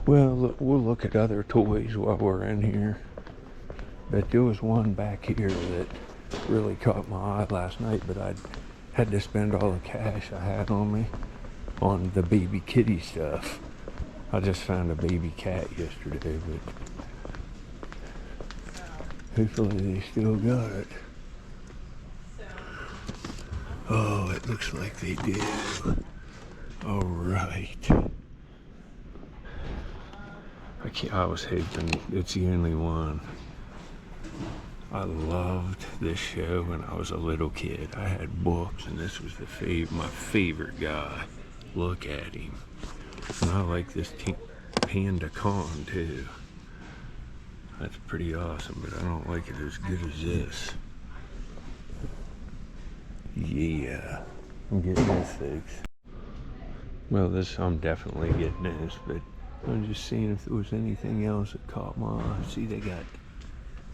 Well, look, we'll look at other toys while we're in here. But there was one back here that really caught my eye last night, but I had to spend all the cash I had on me on the baby kitty stuff. I just found a baby cat yesterday, but hopefully they still got it. Oh, it looks like they do. All right. I was hoping it's the only one. I loved this show when I was a little kid. I had books, and this was my favorite guy. Look at him. And I like this Panda Con too. That's pretty awesome, but I don't like it as good as this. Yeah, I'm getting this fixed. Well, I'm definitely getting this, but I'm just seeing if there was anything else that caught my eye. See,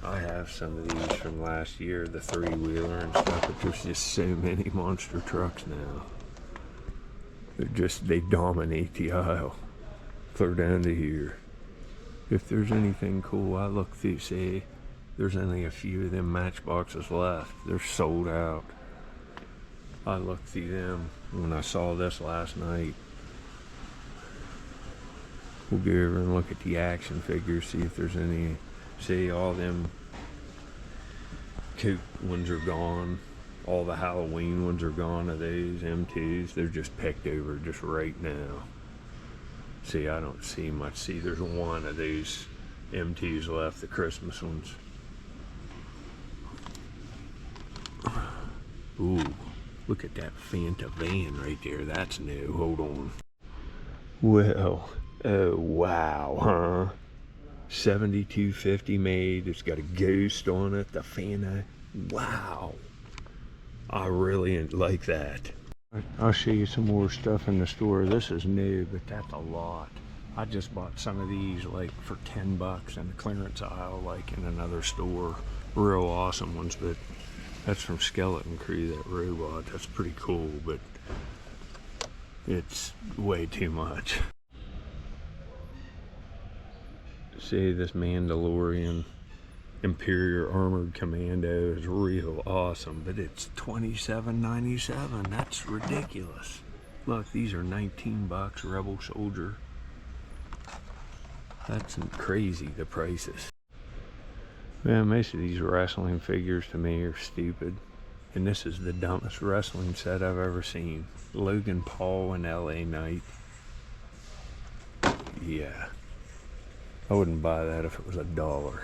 I have some of these from last year, the three-wheeler and stuff, but there's just so many monster trucks now. They dominate the aisle. Clear down to here. If there's anything cool, I look through, see, there's only a few of them Matchboxes left. They're sold out. I looked through them when I saw this last night. We'll go over and look at the action figures, see if there's any. See, all them cute ones are gone. All the Halloween ones are gone of those M2s. They're just picked over just right now. See, I don't see much. See, there's one of these M2s left, the Christmas ones. Ooh, look at that Fanta van right there. That's new. Hold on. Well, oh wow, huh? 7250 made. It's got a ghost on it. The Fanta. Wow. I really like that. I'll show you some more stuff in the store. This is new, but that's a lot. I just bought some of these like for 10 bucks in the clearance aisle, like in another store. Real awesome ones, but that's from Skeleton Crew, that robot. That's pretty cool, but it's way too much. See, this Mandalorian Imperial Armored Commando is real awesome, but it's $27.97. That's ridiculous. Look, these are 19 bucks, Rebel Soldier. That's crazy, the prices. Yeah, most of these wrestling figures to me are stupid. And this is the dumbest wrestling set I've ever seen. Logan Paul and LA Knight. Yeah. I wouldn't buy that if it was $1.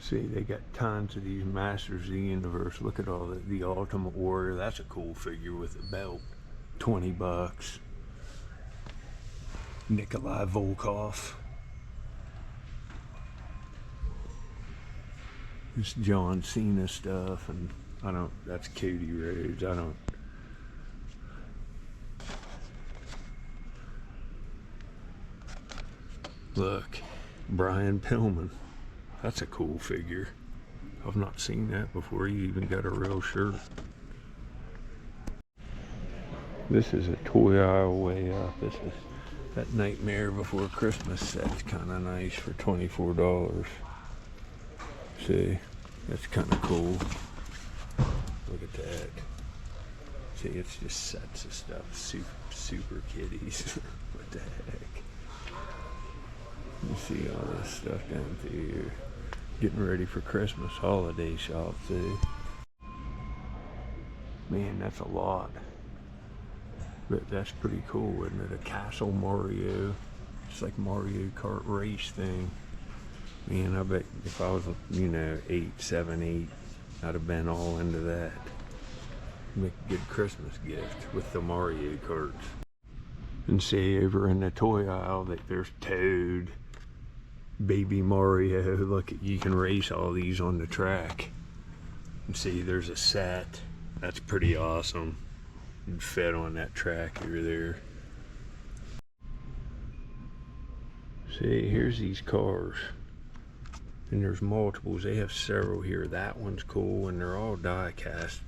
See, they got tons of these Masters of the Universe. Look at all the Ultimate Warrior. That's a cool figure with a belt. 20 bucks. Nikolai Volkov. This John Cena stuff, and that's Cody Rhodes. Look, Brian Pillman. That's a cool figure. I've not seen that before. You even got a real shirt. This is a toy aisle way up. This is that Nightmare Before Christmas set's kind of nice for $24. See, that's kind of cool. Look at that. See, it's just sets of stuff. Super kitties. What the heck? You see all this stuff down through here. Getting ready for Christmas holiday shop too. Man, that's a lot. But that's pretty cool, isn't it? A Castle Mario. It's like Mario Kart race thing. Man, I bet if I was, 7, 8, I'd have been all into that. Make a good Christmas gift with the Mario Karts. And see, over in the toy aisle, there's Toad, Baby Mario. Look, you can race all these on the track. And see, there's a set. That's pretty awesome. And fed on that track over there. See, here's these cars. And there's multiples. They have several here. That one's cool, and they're all die cast.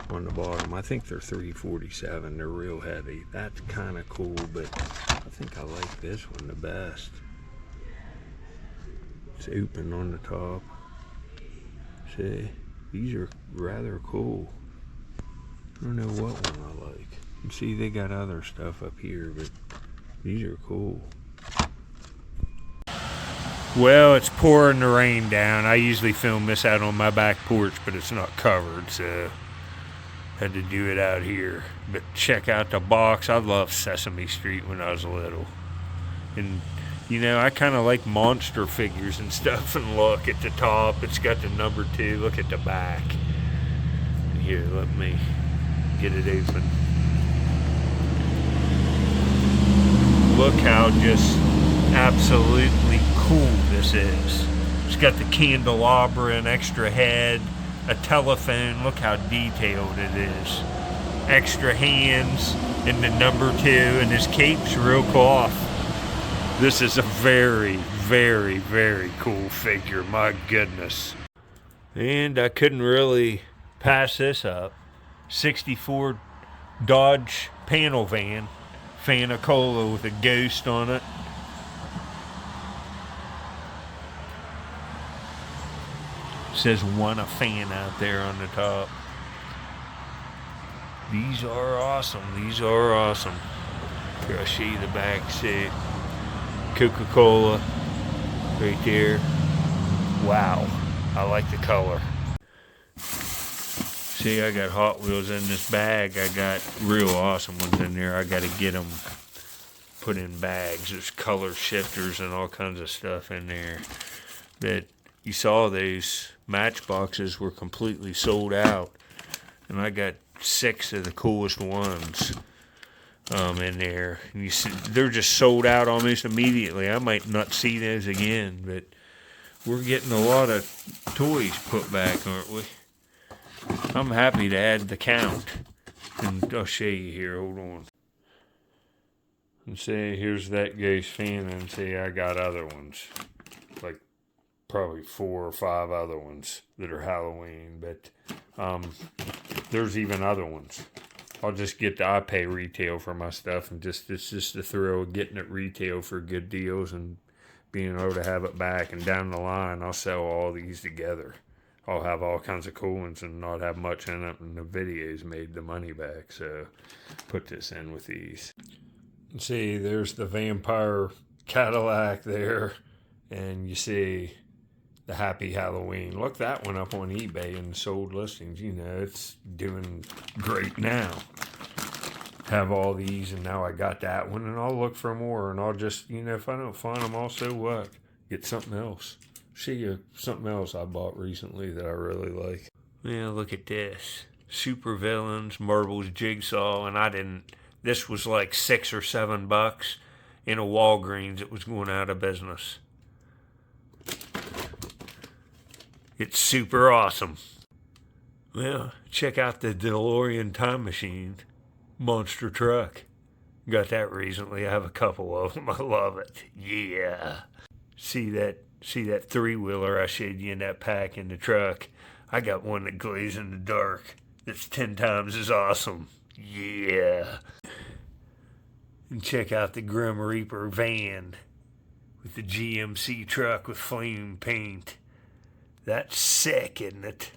on the bottom. I think they're 347. They're real heavy. That's kind of cool, but I think I like this one the best. It's open on the top. See, these are rather cool. I don't know what one I like. You see, they got other stuff up here, but these are cool. Well, it's pouring the rain down. I usually film this out on my back porch, but it's not covered, so had to do it out here. But check out the box. I loved Sesame Street when I was little. And, you know, I kind of like monster figures and stuff. And look at the top. It's got the number 2. Look at the back. Here, let me get it open. Look how just absolutely cool this is. It's got the candelabra, an extra head, a telephone. Look how detailed it is. Extra hands, and the number 2, and his cape's real cloth. This is a very, very, very cool figure. My goodness. And I couldn't really pass this up. 64 Dodge panel van. Fanicola with a ghost on it. Says "Want a fan" out there on the top. These are awesome. These are awesome. Here, I'll show you the back. See, Coca-Cola right there. Wow, I like the color. See, I got Hot Wheels in this bag. I got real awesome ones in there. I got to get them put in bags. There's color shifters and all kinds of stuff in there. But you saw these Matchboxes were completely sold out. And I got 6 of the coolest ones in there. And you see, they're just sold out almost immediately. I might not see those again, but we're getting a lot of toys put back, aren't we? I'm happy to add the count. And I'll show you here. Hold on. And see, here's that ghost fan. And see, I got other ones. Like probably 4 or 5 other ones that are Halloween. But there's even other ones. I'll just I pay retail for my stuff. And it's just the thrill of getting it retail for good deals and being able to have it back. And down the line, I'll sell all these together. I'll have all kinds of cool ones and not have much in it, and the videos made the money back. So put this in with these. And see, there's the vampire Cadillac there, and you see the Happy Halloween. Look that one up on eBay in the sold listings. You know, it's doing great now. Have all these, and now I got that one, and I'll look for more, and I'll just, you know, if I don't find them, also what? Get something else. See you something else I bought recently that I really like. Yeah, look at this. Super Villains, Marvel's Jigsaw, and this was like $6 or $7 in a Walgreens. It was going out of business. It's super awesome. Well, check out the DeLorean time machine monster truck. Got that recently. I have a couple of them. I love it. Yeah. See that 3-wheeler I showed you in that pack in the truck? I got one that glows in the dark that's 10 times as awesome. Yeah. And check out the Grim Reaper van with the GMC truck with flame paint. That's sick, isn't it?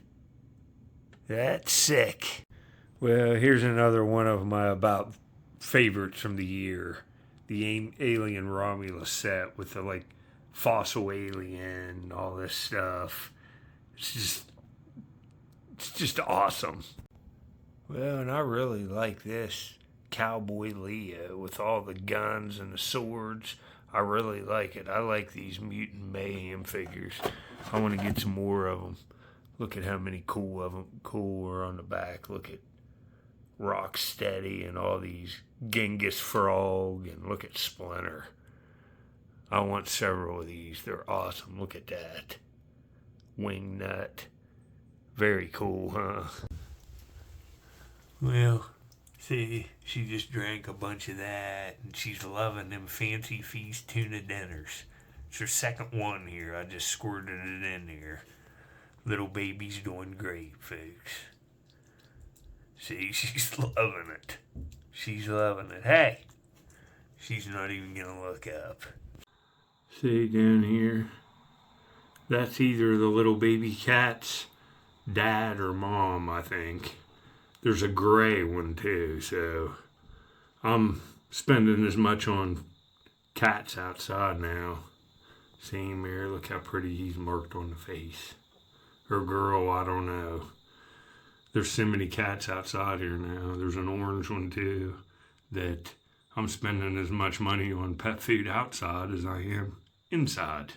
That's sick. Well, here's another one of my about favorites from the year. The Alien Romulus set with the fossil alien, all this stuff. It's just awesome. Well, and I really like this Cowboy Leo with all the guns and the swords. I really like it. I like these Mutant Mayhem figures. I want to get some more of them. Look at how many cool are on the back. Look at Rocksteady and all these Genghis Frog, and look at Splinter. I want several of these. They're awesome. Look at that. Wingnut. Very cool, huh? Well, see, she just drank a bunch of that, and she's loving them Fancy Feast tuna dinners. It's her second one here. I just squirted it in there. Little baby's doing great, folks. See, she's loving it. She's loving it. Hey, she's not even gonna look up. See down here? That's either the little baby cat's dad or mom, I think. There's a gray one too, so I'm spending as much on cats outside now. See him here? Look how pretty he's marked on the face. Or girl, I don't know. There's so many cats outside here now. There's an orange one too, that I'm spending as much money on pet food outside as I am inside.